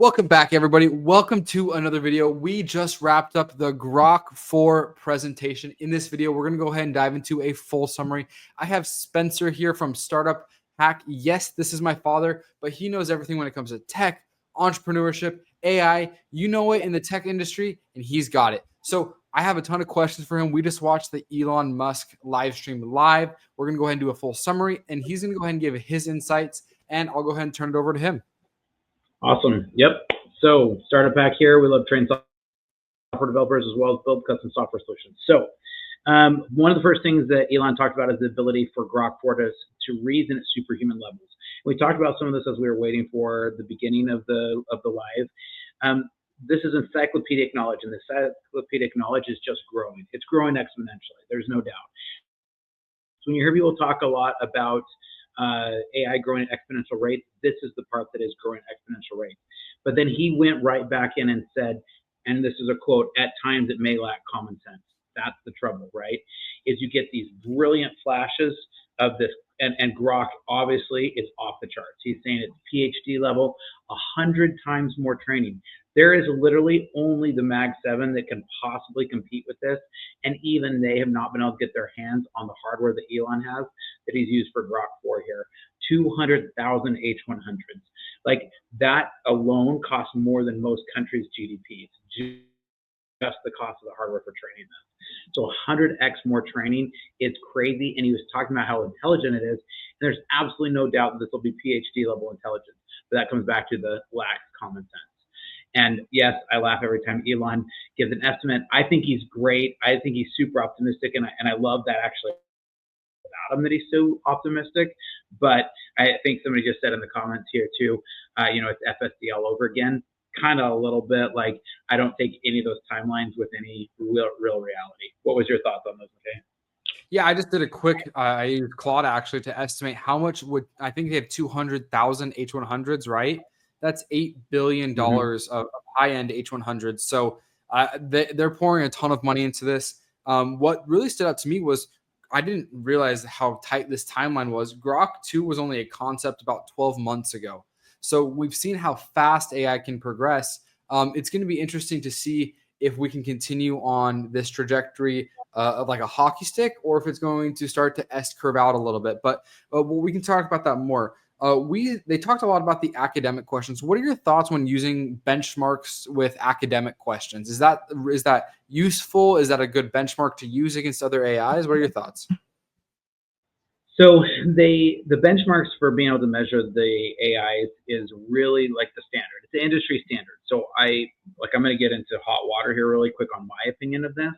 Welcome back, everybody. Welcome to another video. We just wrapped up the Grok 4 presentation. In this video, we're going to go ahead and dive into a full summary. I have Spencer here from Startup Hack. Yes, this is my father, but he knows everything when it comes to tech, entrepreneurship, AI. You know it in the tech industry, and he's got it. So I have a ton of questions for him. We just watched the Elon Musk live stream live. We're going to go ahead and do a full summary, and he's going to go ahead and give his insights, and I'll go ahead and turn it over to him. Awesome. Yep. So Startup Hack here. We love training software developers as well as build custom software solutions. So one of the first things that Elon talked about is the ability for Grok 4 to reason at superhuman levels. We talked about some of this as we were waiting for the beginning of the live. This is encyclopedic knowledge, and the encyclopedic knowledge is just growing. It's growing exponentially. There's no doubt. So when you hear people talk a lot about AI growing at exponential rates, this is the part that is growing at exponential rates. But then he went right back in and said, and this is a quote, "At times it may lack common sense." That's the trouble, right? Is you get these brilliant flashes of this, and Grok obviously is off the charts. He's saying it's PhD level, 100 times more training. There is literally only the Mag 7 that can possibly compete with this, and even they have not been able to get their hands on the hardware that Elon has that he's used for Grok 4 here. 200,000 H100s. Like that alone costs more than most countries' GDP. It's just the cost of the hardware for training this. So 100x more training is crazy, and he was talking about how intelligent it is, and there's absolutely no doubt that this will be PhD level intelligence, but that comes back to the lack of common sense. And yes, I laugh every time Elon gives an estimate. I think he's great. I think he's super optimistic, and I love that actually about him that he's so optimistic. But I think somebody just said in the comments here too, it's FSD all over again. Kind of a little bit like I don't take any of those timelines with any real reality. What was your thoughts on those, okay? Yeah, I just did a quick, I used Claude actually to estimate how much I think they have 200,000 H100s, right? That's $8 billion of high-end H100s. So they're pouring a ton of money into this. What really stood out to me was I didn't realize how tight this timeline was. Grok 2 was only a concept about 12 months ago. So we've seen how fast AI can progress. It's going to be interesting to see if we can continue on this trajectory of like a hockey stick, or if it's going to start to S-curve out a little bit. But we can talk about that more. They talked a lot about the academic questions. What are your thoughts when using benchmarks with academic questions? Is that useful? Is that a good benchmark to use against other AIs? What are your thoughts? So the benchmarks for being able to measure the AIs is really like the standard. It's the industry standard. So I'm going to get into hot water here really quick on my opinion of this.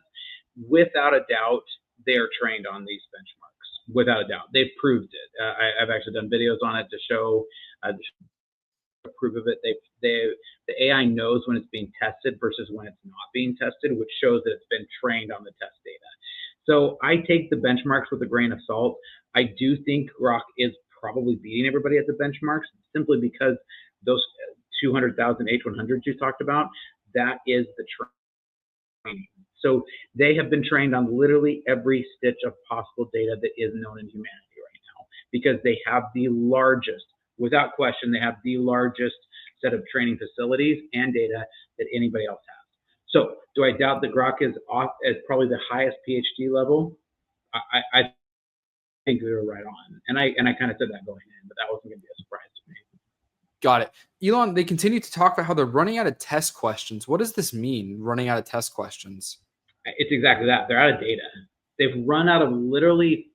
Without a doubt, they are trained on these benchmarks. Without a doubt, they've proved it. I've actually done videos on it to show proof of it. The AI knows when it's being tested versus when it's not being tested, which shows that it's been trained on the test data. So I take the benchmarks with a grain of salt. I do think Grok is probably beating everybody at the benchmarks simply because those 200,000 H100s you talked about, that is the training. So they have been trained on literally every stitch of possible data that is known in humanity right now, because they have the largest, without question, they have the largest set of training facilities and data that anybody else has. So do I doubt that Grok is probably the highest PhD level? I think they were right on. And I kind of said that going in, but that wasn't going to be a surprise to me. Got it. Elon, they continue to talk about how they're running out of test questions. What does this mean, running out of test questions? It's exactly that. They're out of data. They've run out of literally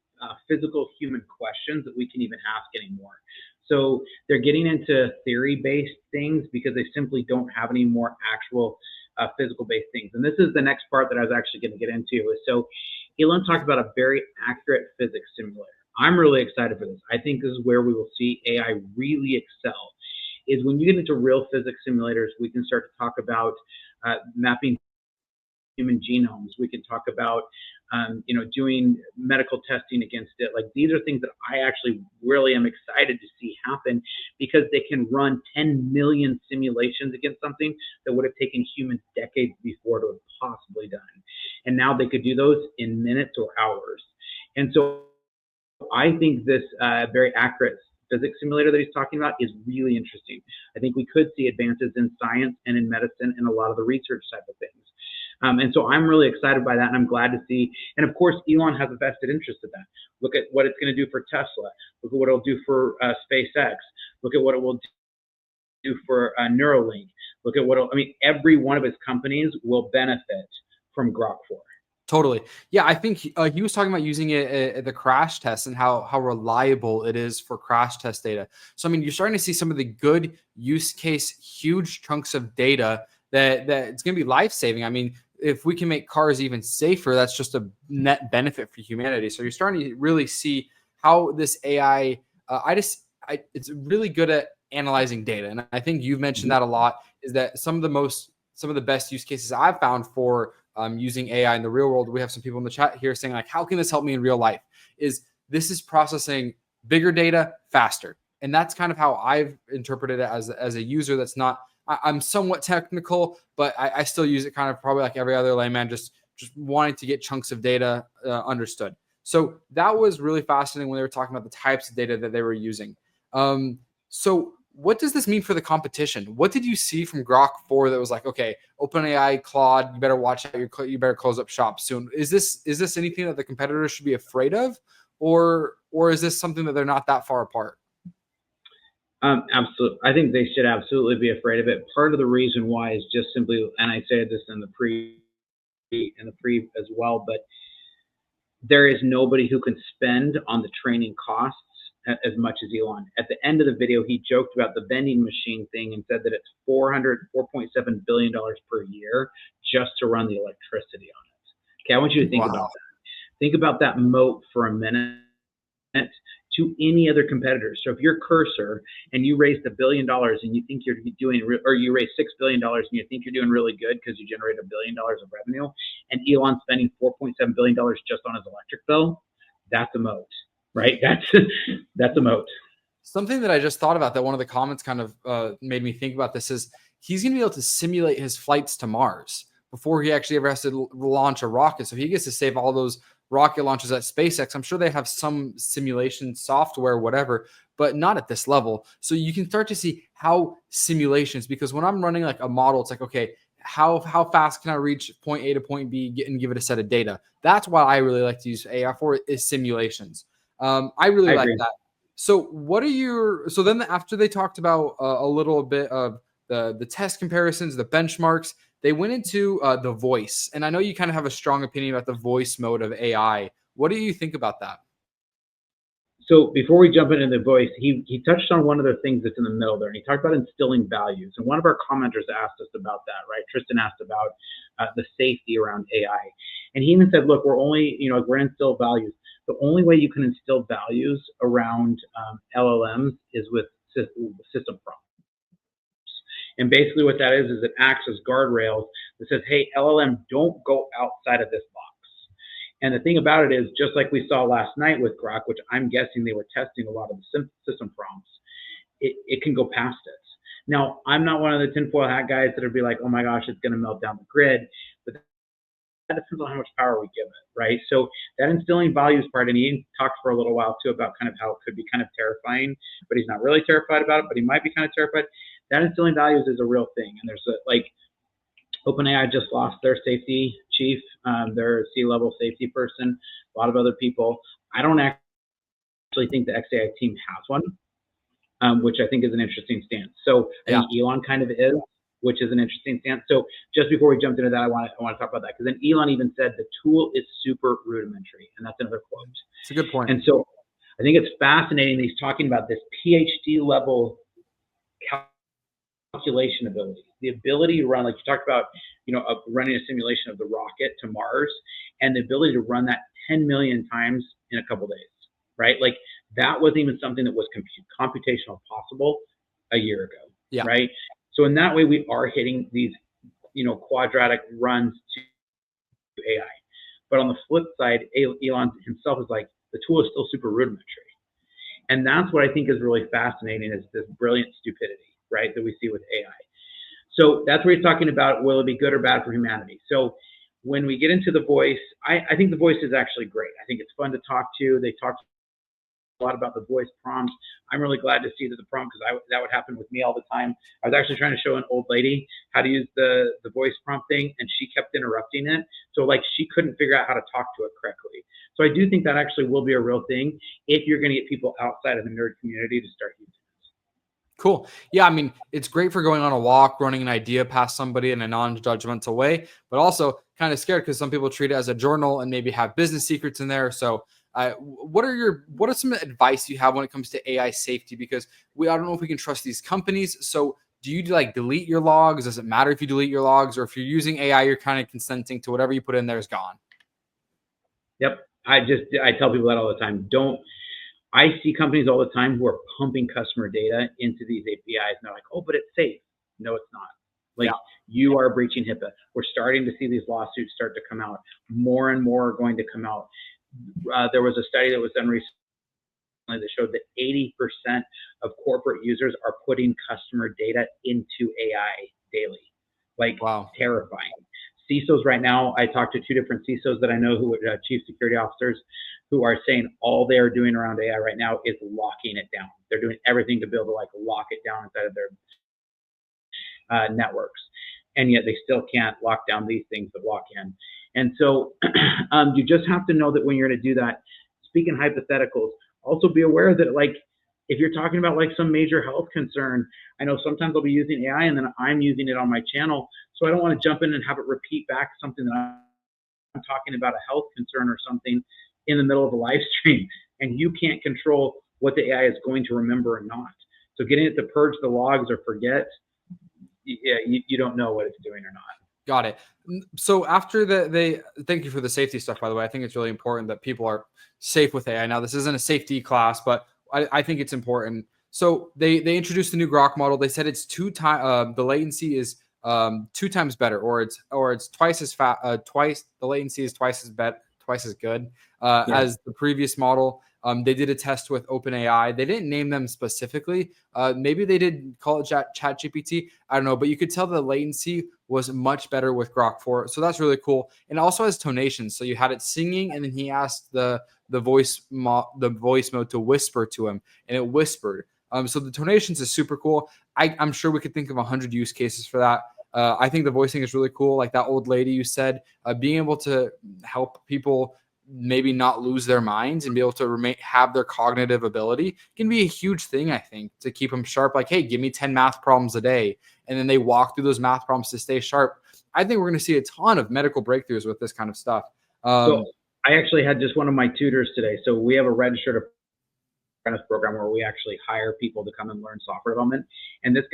physical human questions that we can even ask anymore. So they're getting into theory-based things because they simply don't have any more actual physical-based things. And this is the next part that I was actually going to get into. So Elon talked about a very accurate physics simulator. I'm really excited for this. I think this is where we will see AI really excel, is when you get into real physics simulators, we can start to talk about mapping human genomes. We can talk about doing medical testing against it. Like, these are things that I actually really am excited to see happen, because they can run 10 million simulations against something that would have taken humans decades before to have possibly done. And now they could do those in minutes or hours. And so I think this very accurate physics simulator that he's talking about is really interesting. I think we could see advances in science and in medicine and a lot of the research type of things. And so I'm really excited by that, and I'm glad to see. And of course, Elon has a vested interest in that. Look at what it's going to do for Tesla. Look at what it'll do for SpaceX. Look at what it will do for Neuralink. Look at what I mean. Every one of his companies will benefit from Grok 4. Totally. Yeah, I think he was talking about using it at the crash test and how reliable it is for crash test data. So, I mean, you're starting to see some of the good use case, huge chunks of data that it's going to be life-saving. I mean, if we can make cars even safer, that's just a net benefit for humanity. So you're starting to really see how this AI, it's really good at analyzing data. And I think you've mentioned that a lot, is that some of the best use cases I've found for using AI in the real world. We have some people in the chat here saying, like, how can this help me in real life? This is processing bigger data faster. And that's kind of how I've interpreted it as a user that's not, I'm somewhat technical, but I still use it kind of probably like every other layman, just wanting to get chunks of data understood. So that was really fascinating when they were talking about the types of data that they were using. So what does this mean for the competition? What did you see from Grok 4 that was like, okay, OpenAI, Claude, you better watch out, you better close up shop soon? Is this anything that the competitors should be afraid of, or is this something that they're not that far apart? Absolutely. I think they should absolutely be afraid of it. Part of the reason why is just simply, and I said this in the pre as well, but there is nobody who can spend on the training costs as much as Elon. At the end of the video, he joked about the vending machine thing and said that it's $4.7 billion per year just to run the electricity on it. Okay, I want you to think about that. Think about that moat for a minute to any other competitor. So if you're Cursor and you raised $1 billion and you think you're doing, or you raised $6 billion and you think you're doing really good because you generate $1 billion of revenue, and Elon's spending $4.7 billion just on his electric bill, that's a moat, right? That's a moat. Something that I just thought about that one of the comments kind of made me think about this is he's going to be able to simulate his flights to Mars before he actually ever has to launch a rocket. So he gets to save all those rocket launches at SpaceX. I'm sure they have some simulation software, whatever, but not at this level. So you can start to see how simulations, because when I'm running like a model, it's like, okay, how fast can I reach point A to point B and give it a set of data? That's why I really like to use AI for, is simulations. I really like that. So so then after they talked about a little bit of the test comparisons, the benchmarks, they went into the voice. And I know you kind of have a strong opinion about the voice mode of AI. What do you think about that? So before we jump into the voice, he touched on one of the things that's in the middle there, and he talked about instilling values. And one of our commenters asked us about that, right? Tristan asked about the safety around AI. And he even said, look, we're going to instill values. The only way you can instill values around LLMs is with system prompts. And basically what that is it acts as guardrails that says, hey, LLM, don't go outside of this box. And the thing about it is, just like we saw last night with Grok, which I'm guessing they were testing a lot of the system prompts, it can go past it. Now, I'm not one of the tinfoil hat guys that would be like, oh my gosh, it's going to melt down the grid. But that depends on how much power we give it, right? So that instilling values part, and he talked for a little while too about kind of how it could be kind of terrifying, but he's not really terrified about it, but he might be kind of terrified. That instilling values is a real thing. And there's OpenAI just lost their safety chief, their C-level safety person, a lot of other people. I don't actually think the xAI team has one, which I think is an interesting stance. So I think Elon kind of is, which is an interesting stance. So just before we jumped into that, I want to talk about that, because then Elon even said the tool is super rudimentary, and that's another quote. It's a good point. And so I think it's fascinating that he's talking about this PhD level calculation ability, the ability to run, like you talked about, running a simulation of the rocket to Mars, and the ability to run that 10 million times in a couple days, right? Like that wasn't even something that was computational possible a year ago, right? So in that way, we are hitting these, quadratic runs to AI. But on the flip side, Elon himself is like, the tool is still super rudimentary. And that's what I think is really fascinating, is this brilliant stupidity, right, that we see with AI. So that's where he's talking about, will it be good or bad for humanity? So when we get into the voice, I think the voice is actually great. I think it's fun to talk to. They talk lot about the voice prompts. I'm really glad to see that the prompt, because that would happen with me all the time. I was actually trying to show an old lady how to use the voice prompt thing, and she kept interrupting it. So like she couldn't figure out how to talk to it correctly. So I do think that actually will be a real thing if you're going to get people outside of the nerd community to start using this. Cool. Yeah, I mean, it's great for going on a walk, running an idea past somebody in a non-judgmental way, but also kind of scared because some people treat it as a journal and maybe have business secrets in there. So, what are some advice you have when it comes to AI safety? Because I don't know if we can trust these companies. So, do you like delete your logs? Does it matter if you delete your logs, or if you're using AI, you're kind of consenting to whatever you put in there is gone? Yep. I tell people that all the time. I see companies all the time who are pumping customer data into these APIs, and they're like, oh, but it's safe. No, it's not. Like, you are breaching HIPAA. We're starting to see these lawsuits start to come out. More and more are going to come out. There was a study that was done recently that showed that 80% of corporate users are putting customer data into AI daily. Like, Wow. terrifying. CISOs right now, I talked to 2 different CISOs that I know who are chief security officers, who are saying all they are doing around AI right now is locking it down. They're doing everything to be able to like lock it down inside of their networks, and yet they still can't lock down these things that walk in. And so you just have to know that when you're going to do that, speaking hypotheticals, also be aware that like if you're talking about like some major health concern, I know sometimes I'll be using AI and then I'm using it on my channel, so I don't want to jump in and have it repeat back something that I'm talking about, a health concern or something, in the middle of a live stream, and you can't control what the AI is going to remember or not. So getting it to purge the logs or forget, you don't know what it's doing or not. Got it. So after thank you for the safety stuff, by the way. I think it's really important that people are safe with AI. Now, this isn't a safety class, but I think it's important. So they introduced the new Grok model. They said it's the latency is 2 times better, or it's twice as fast. The latency is twice as good as the previous model. They did a test with OpenAI. They didn't name them specifically. Maybe they did call it ChatGPT. I don't know, but you could tell the latency was much better with Grok 4. So that's really cool. And it also has tonation. So you had it singing, and then he asked the voice mode to whisper to him, and it whispered. So the tonations is super cool. I'm sure we could think of 100 use cases for that. I think the voicing is really cool. Like that old lady you said, being able to help people maybe not lose their minds and be able to have their cognitive ability can be a huge thing, I think, to keep them sharp. Like, hey, give me 10 math problems a day. And then they walk through those math problems to stay sharp. I think we're going to see a ton of medical breakthroughs with this kind of stuff. So I actually had just one of my tutors today. So we have a registered apprentice program where we actually hire people to come and learn software development. And this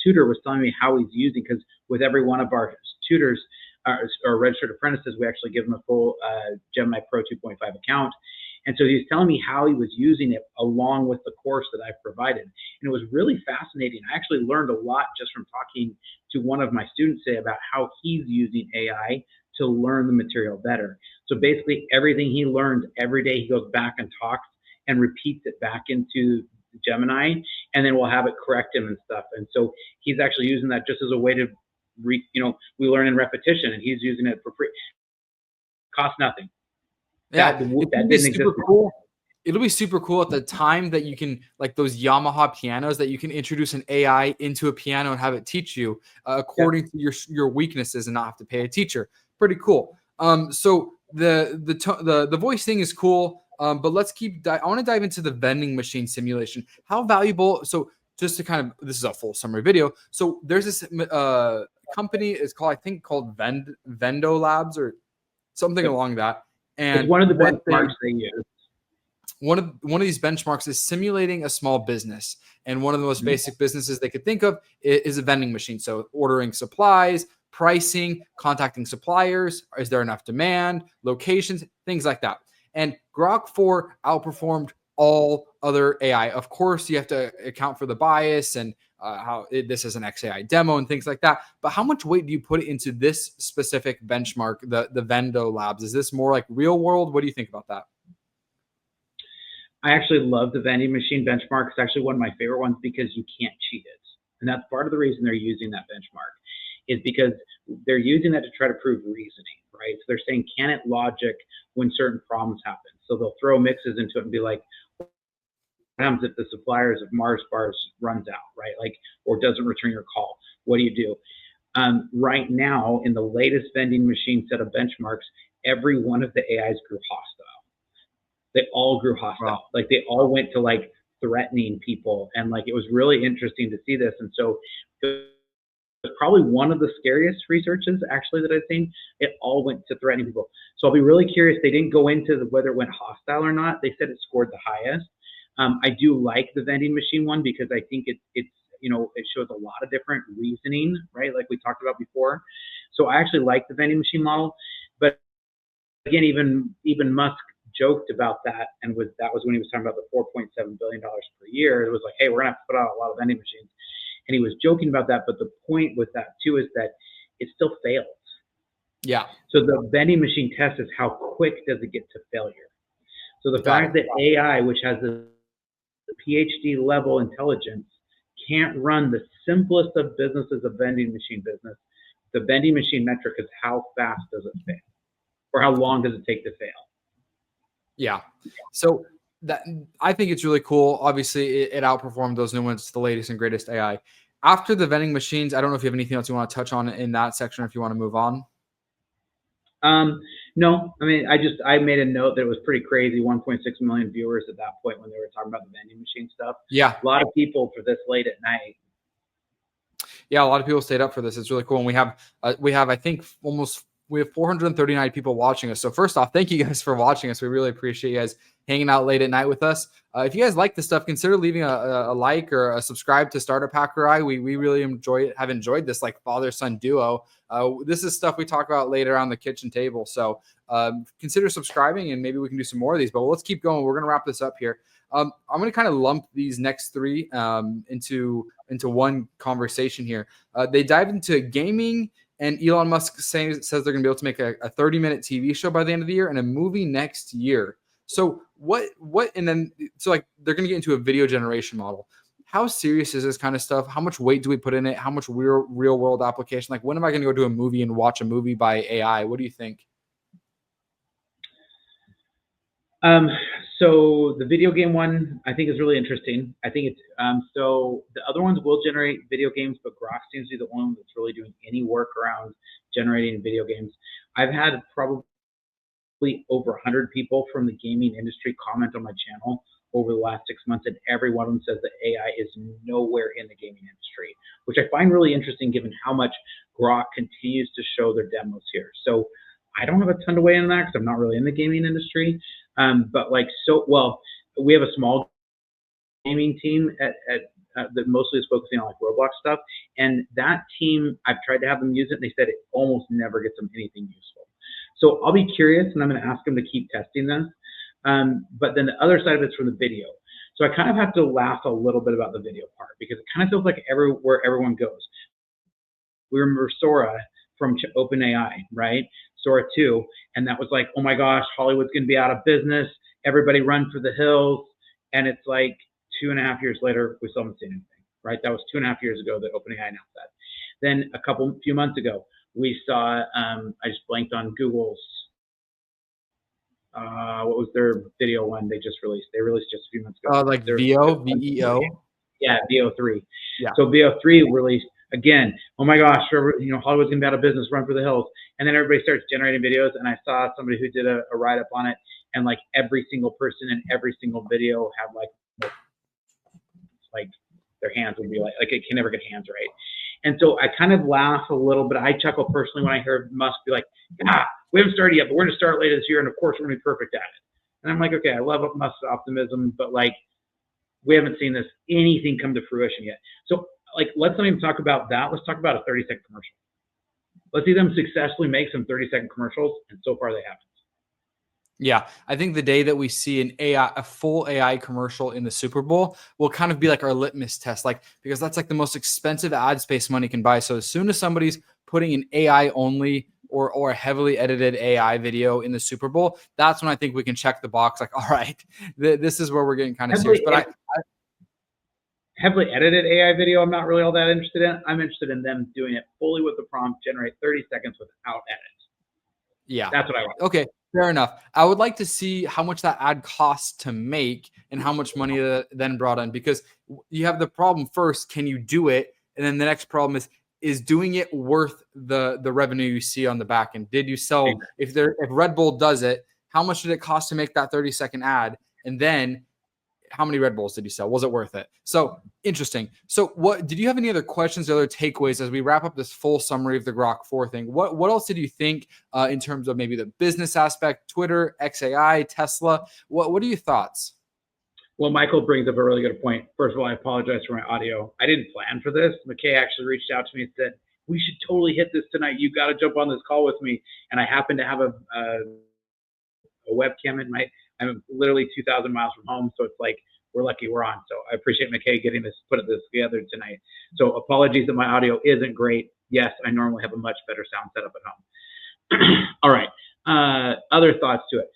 tutor was telling me how he's using, because with every one of our tutors, or registered apprentices, we actually give them a full Gemini Pro 2.5 account. And so he's telling me how he was using it along with the course that I've provided. And it was really fascinating. I actually learned a lot just from talking to one of my students today about how he's using AI to learn the material better. So basically everything he learns every day, he goes back and talks and repeats it back into Gemini, and then we'll have it correct him and stuff. And so he's actually using that just as a way to we learn in repetition, and he's using it for free. Costs nothing. Yeah, that didn't exist. Cool. It'll be super cool at the time that you can, like those Yamaha pianos, that you can introduce an AI into a piano and have it teach you according to your weaknesses and not have to pay a teacher. Pretty cool. So the voice thing is cool. But let's I want to dive into the vending machine simulation. How valuable? So just to kind of, this is a full summary video. So there's this company is called Vendo Labs or something along that. And it's one of the benchmarks they use. One of these benchmarks is simulating a small business. And one of the most basic businesses they could think of is a vending machine. So ordering supplies, pricing, contacting suppliers, is there enough demand, locations, things like that. And Grok 4 outperformed all other AI. Of course, you have to account for the bias and this is an xAI demo and things like that. But how much weight do you put into this specific benchmark, the Vendo Labs? Is this more like real world? What do you think about that? I actually love the vending machine benchmark. It's actually one of my favorite ones because you can't cheat it. And that's part of the reason they're using that benchmark, is because they're using that to try to prove reasoning, right? So they're saying, can it logic when certain problems happen? So they'll throw mixes into it and be like, happens if the suppliers of Mars bars runs out, right? Like, or doesn't return your call? What do you do? Right now, in the latest vending machine set of benchmarks, every one of the AIs grew hostile. They all grew hostile. Wow. Like they all went to like threatening people, and like it was really interesting to see this. And so it was probably one of the scariest researches actually that I've seen. It all went to threatening people. So I'll be really curious. They didn't go into whether it went hostile or not. They said it scored the highest. I do like the vending machine one because I think it's it shows a lot of different reasoning, right? Like we talked about before. So I actually like the vending machine model, but again, even Musk joked about that, and that was when he was talking about the $4.7 billion per year. It was like, hey, we're gonna have to put out a lot of vending machines, and he was joking about that. But the point with that too is that it still fails. Yeah. So the vending machine test is how quick does it get to failure. So the fact that AI, which has the PhD level intelligence, can't run the simplest of businesses, a vending machine business. The vending machine metric is how fast does it fail, or how long does it take to fail. Yeah. So that, I think it's really cool. Obviously, it outperformed those new ones, the latest and greatest AI. After the vending machines, I don't know if you have anything else you want to touch on in that section, or if you want to move on. No, I mean, I made a note that it was pretty crazy. 1.6 million viewers at that point when they were talking about the vending machine stuff. Yeah. A lot of people for this late at night. Yeah, a lot of people stayed up for this. It's really cool. And we have I think we have 439 people watching us. So first off, thank you guys for watching us. We really appreciate you guys hanging out late at night with us. If you guys like this stuff, consider leaving a like or a subscribe to Startup Hacker Eye. We really have enjoyed this like father-son duo. This is stuff we talk about later around the kitchen table. So consider subscribing, and maybe we can do some more of these. But let's keep going. We're going to wrap this up here. I'm going to kind of lump these next three into one conversation here. They dive into gaming, and Elon Musk says they're going to be able to make a 30-minute TV show by the end of the year and a movie next year. So and then like they're going to get into a video generation model. How serious is this kind of stuff? How much weight do we put in it? How much real world application? Like, when am I going to go to a movie and watch a movie by AI? What do you think? So the video game one, I think, is really interesting. I think it's so the other ones will generate video games, but Grok seems to be the only one that's really doing any work around generating video games. I've had probably over 100 people from the gaming industry comment on my channel over the last 6 months, and every one of them says that AI is nowhere in the gaming industry, which I find really interesting given how much Grok continues to show their demos here. So I don't have a ton to weigh in that because I'm not really in the gaming industry. But like, we have a small gaming team that mostly is focusing on like Roblox stuff. And that team, I've tried to have them use it, and they said it almost never gets them anything useful. So I'll be curious, and I'm going to ask them to keep testing this. But then the other side of it's from the video. So I kind of have to laugh a little bit about the video part, because it kind of feels like where everyone goes. We remember Sora from OpenAI, right? Sora 2, and that was like, oh my gosh, Hollywood's going to be out of business. Everybody run for the hills. And it's like 2.5 years later, we still haven't seen anything, right? That was 2.5 years ago that OpenAI announced that. Then few months ago, we saw, I just blanked on Google's, what was their video one they just released? They released just a few months ago. Like VEO? Yeah, VEO3. Yeah. So VEO3 released, again, oh my gosh, Hollywood's gonna be out of business, run for the hills. And then everybody starts generating videos, and I saw somebody who did a write-up on it, and like every single person in every single video had like their hands would be like it can never get hands right. And so I kind of laugh a little bit. I chuckle personally when I hear Musk be like, we haven't started yet, but we're gonna start later this year, and of course we're gonna be perfect at it. And I'm like, okay, I love Musk's optimism, but like we haven't seen anything come to fruition yet. So like, let's not even talk about that. Let's talk about a 30-second commercial. Let's see them successfully make some 30-second commercials, and so far they haven't. Yeah, I think the day that we see a full AI commercial in the Super Bowl will kind of be like our litmus test, because that's like the most expensive ad space money can buy. So as soon as somebody's putting an AI only or a heavily edited AI video in the Super Bowl, that's when I think we can check the box. Like, all right, this is where we're getting kind of serious. But heavily edited AI video, I'm not really all that interested in. I'm interested in them doing it fully with the prompt, generate 30 seconds without edits. Yeah, that's what I want. Okay. Fair enough. I would like to see how much that ad costs to make and how much money that then brought in, because you have the problem first, can you do it? And then the next problem is doing it worth the revenue you see on the back end? Did you sell, if Red Bull does it, how much did it cost to make that 30-second ad? And then how many Red Bulls did you sell? Was it worth it? So interesting. So what did you have any other questions or other takeaways as we wrap up this full summary of the Grok 4 thing? What else did you think in terms of maybe the business aspect, Twitter, xAI, Tesla? What are your thoughts? Well, Michael brings up a really good point. First of all, I apologize for my audio. I didn't plan for this. McKay actually reached out to me and said, we should totally hit this tonight. You got to jump on this call with me. And I happen to have a webcam in I'm literally 2,000 miles from home. So it's like, we're lucky we're on. So I appreciate McKay getting put this together tonight. So apologies that my audio isn't great. Yes, I normally have a much better sound setup at home. All right. Other thoughts to it.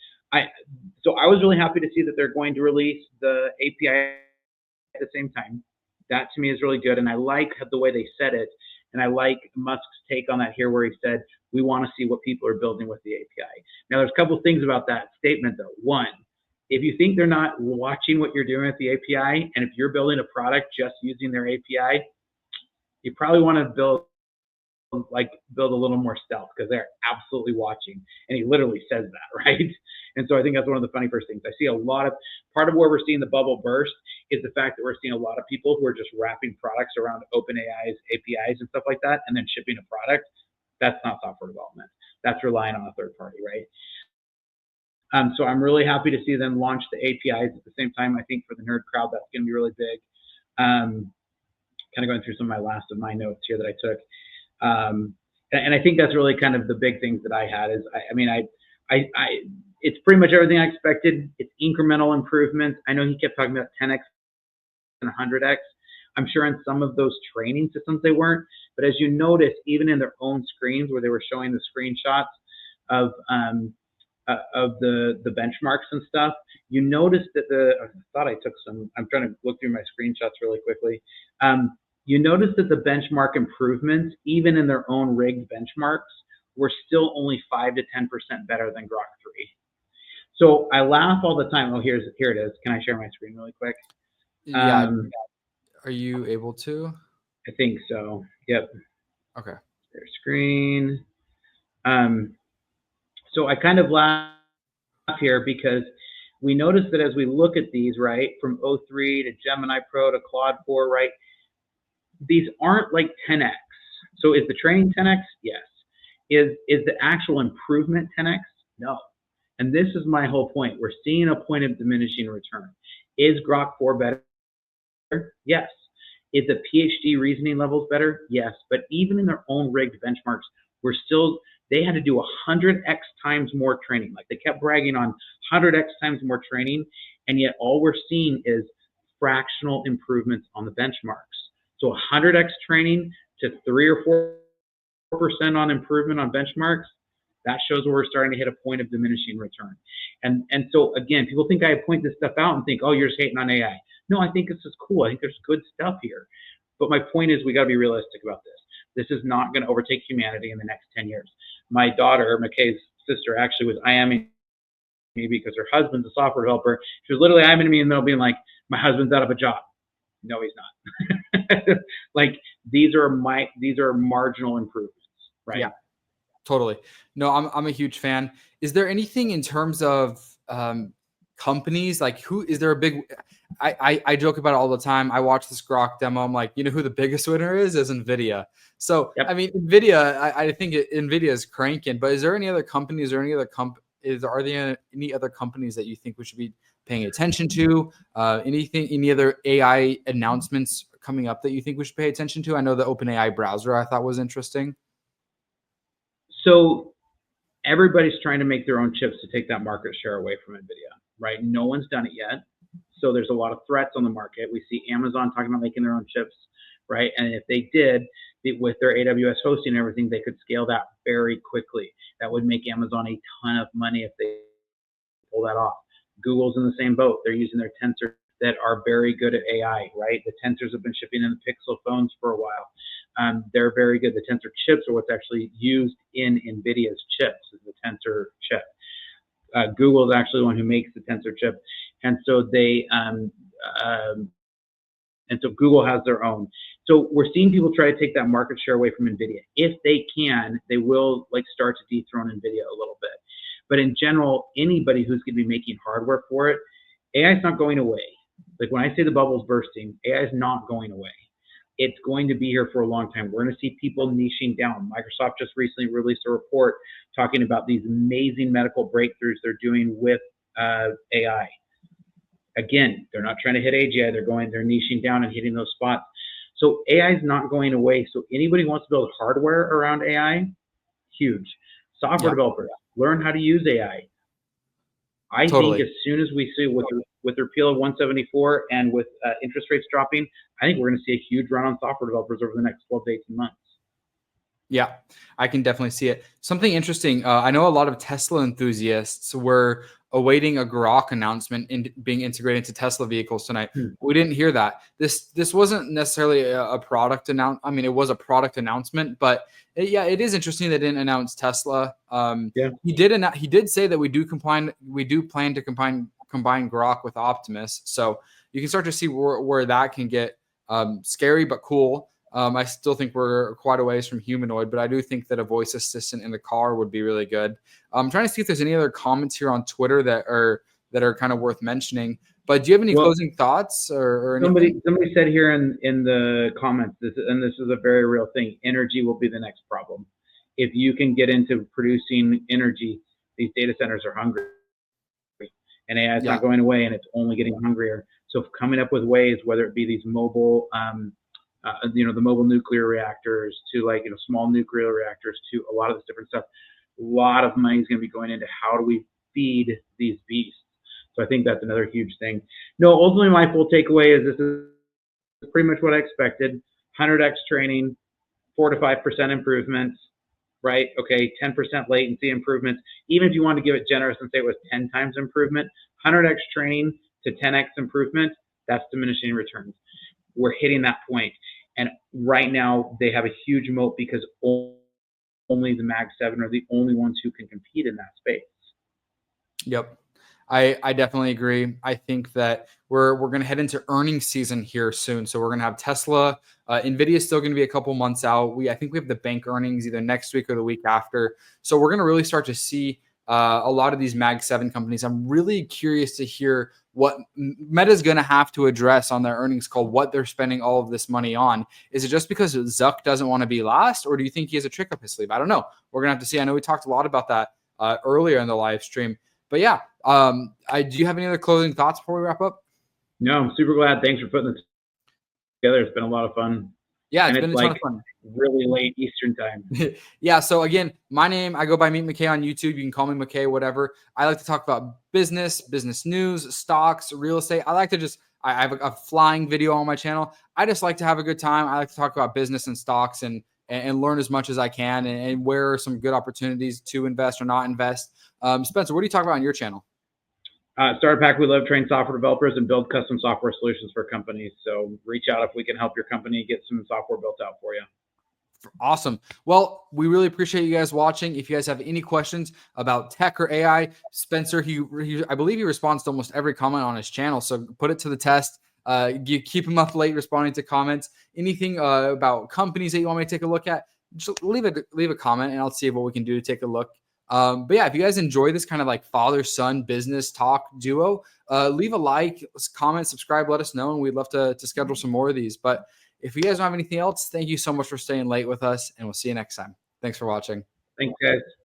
So I was really happy to see that they're going to release the API at the same time. That to me is really good. And I like the way they said it. And I like Musk's take on that here, where he said, we want to see what people are building with the API. Now, there's a couple of things about that statement, though. One, if you think they're not watching what you're doing with the API, and if you're building a product just using their API, you probably want to build a little more stealth, because they're absolutely watching. And he literally says that, right? And so I think that's one of the funny first things. I see part of where we're seeing the bubble burst is the fact that we're seeing a lot of people who are just wrapping products around OpenAI's APIs and stuff like that, and then shipping a product. That's not software development. That's relying on a third party, right? So I'm really happy to see them launch the APIs at the same time. I think for the nerd crowd, that's going to be really big. Kind of going through some of my last of my notes here that I took. And I think that's really kind of the big things that I had is, it's pretty much everything I expected. It's incremental improvements. I know he kept talking about 10x and 100x. I'm sure in some of those training systems they weren't, but as you notice, even in their own screens where they were showing the screenshots of the benchmarks and stuff, you notice that I thought I took some, I'm trying to look through my screenshots really quickly. You notice that the benchmark improvements, even in their own rigged benchmarks, were still only 5 to 10% better than Grok 3. So I laugh all the time. Oh, here it is. Can I share my screen really quick? Yeah. Are you able to? I think so. Yep. Okay. Share screen. So I kind of laugh here because we notice that as we look at these, right, from O3 to Gemini Pro to Claude 4, right, these aren't like 10x. So is the training 10x? Yes. Is the actual improvement 10x? No. And this is my whole point. We're seeing a point of diminishing return. Is Grok 4 better? Yes. Is the PhD reasoning levels better? Yes. But even in their own rigged benchmarks, they had to do 100x times more training. Like they kept bragging on 100x times more training, and yet all we're seeing is fractional improvements on the benchmarks. So 100x training to 3 or 4% on improvement on benchmarks, that shows where we're starting to hit a point of diminishing return. And so again, people think I point this stuff out and think, oh, you're just hating on AI. No, I think this is cool. I think there's good stuff here. But my point is we got to be realistic about this. This is not going to overtake humanity in the next 10 years. My daughter, McKay's sister, actually was IMing me because her husband's a software developer. She was literally IMing me in the middle being like, my husband's out of a job. No, he's not. Like these are marginal improvements, right? Yeah, totally. No, I'm a huge fan. Is there anything in terms of companies, like who is there a big, I joke about it all the time. I watch this Grok demo. I'm like, you know who the biggest winner is NVIDIA. So, yep. I mean, NVIDIA, I think NVIDIA is cranking, but is there any other companies or are there any other companies that you think we should be paying attention to? Any other AI announcements coming up that you think we should pay attention to? I know the OpenAI browser I thought was interesting. So everybody's trying to make their own chips to take that market share away from NVIDIA, right? No one's done it yet. So there's a lot of threats on the market. We see Amazon talking about making their own chips, right? And if they did, with their AWS hosting and everything, they could scale that very quickly. That would make Amazon a ton of money if they pull that off. Google's in the same boat. They're using their tensors that are very good at AI, right? The tensors have been shipping in the Pixel phones for a while. They're very good. The tensor chips are what's actually used in NVIDIA's chips, is the tensor chip. Google is actually the one who makes the Tensor chip, and so Google has their own. So we're seeing people try to take that market share away from NVIDIA. If they can, they will start to dethrone NVIDIA a little bit. But in general, anybody who's going to be making hardware for it, AI is not going away. Like when I say the bubble's bursting, AI is not going away. It's going to be here for a long time. We're going to see people niching down. Microsoft just recently released a report talking about these amazing medical breakthroughs they're doing with AI. Again, they're not trying to hit AGI. They're niching down and hitting those spots. So AI is not going away. So anybody who wants to build hardware around AI, huge. Software developers, learn how to use AI. I think as soon as we see with the repeal of 174 and with interest rates dropping, I think we're going to see a huge run on software developers over the next 12 to 18 months. Yeah, I can definitely see it. Something interesting. I know a lot of Tesla enthusiasts were awaiting a Grok announcement being integrated into Tesla vehicles tonight. We didn't hear that. This wasn't necessarily a product announcement. I mean, it was a product announcement, but it is interesting they didn't announce Tesla. He did say that we do plan to combine Grok with Optimus, so you can start to see where that can get scary but cool. I still think we're quite a ways from humanoid, but I do think that a voice assistant in the car would be really good. I'm trying to see if there's any other comments here on Twitter that are kind of worth mentioning. But do you have any closing thoughts or anything? Somebody said here in the comments, and this is a very real thing, energy will be the next problem. If you can get into producing energy, these data centers are hungry. And AI is not going away, and it's only getting hungrier. So coming up with ways, whether it be these mobile the mobile nuclear reactors to small nuclear reactors to a lot of this different stuff. A lot of money is going to be going into how do we feed these beasts. So I think that's another huge thing. No, ultimately my full takeaway is this is pretty much what I expected. 100x training, 4 to 5% improvements, right? Okay, 10% latency improvements. Even if you want to give it generous and say it was 10 times improvement, 100x training to 10x improvement, that's diminishing returns. We're hitting that point. And right now they have a huge moat because only the Mag 7 are the only ones who can compete in that space. Yep. I definitely agree. I think that we're going to head into earnings season here soon. So we're going to have Tesla. NVIDIA is still going to be a couple months out. I think we have the bank earnings either next week or the week after. So we're going to really start to see a lot of these Mag 7 companies. I'm really curious to hear what Meta is going to have to address on their earnings call, what they're spending all of this money on. Is it just because Zuck doesn't want to be last, or do you think he has a trick up his sleeve? I don't know. We're going to have to see. I know we talked a lot about that earlier in the live stream. But yeah, do you have any other closing thoughts before we wrap up? No, I'm super glad. Thanks for putting this together. It's been a lot of fun. Yeah, it's been a ton of fun. Really late Eastern time. Yeah. So again, my name, I go by Meet McKay on YouTube. You can call me McKay, whatever. I like to talk about business news, stocks, real estate. I like to I have a flying video on my channel. I just like to have a good time. I like to talk about business and stocks and learn as much as I can and where are some good opportunities to invest or not invest. Spencer, what do you talk about on your channel? Starter Pack, we love train software developers and build custom software solutions for companies. So reach out if we can help your company get some software built out for you. Awesome. Well, we really appreciate you guys watching. If you guys have any questions about tech or AI, Spencer, I believe he responds to almost every comment on his channel. So put it to the test. You keep him up late responding to comments. Anything about companies that you want me to take a look at, just leave a comment and I'll see what we can do to take a look. But yeah, if you guys enjoy this kind of like father-son business talk duo, leave a like, comment, subscribe, let us know, and we'd love to schedule some more of these. But if you guys don't have anything else, thank you so much for staying late with us, and we'll see you next time. Thanks for watching. Thanks, guys.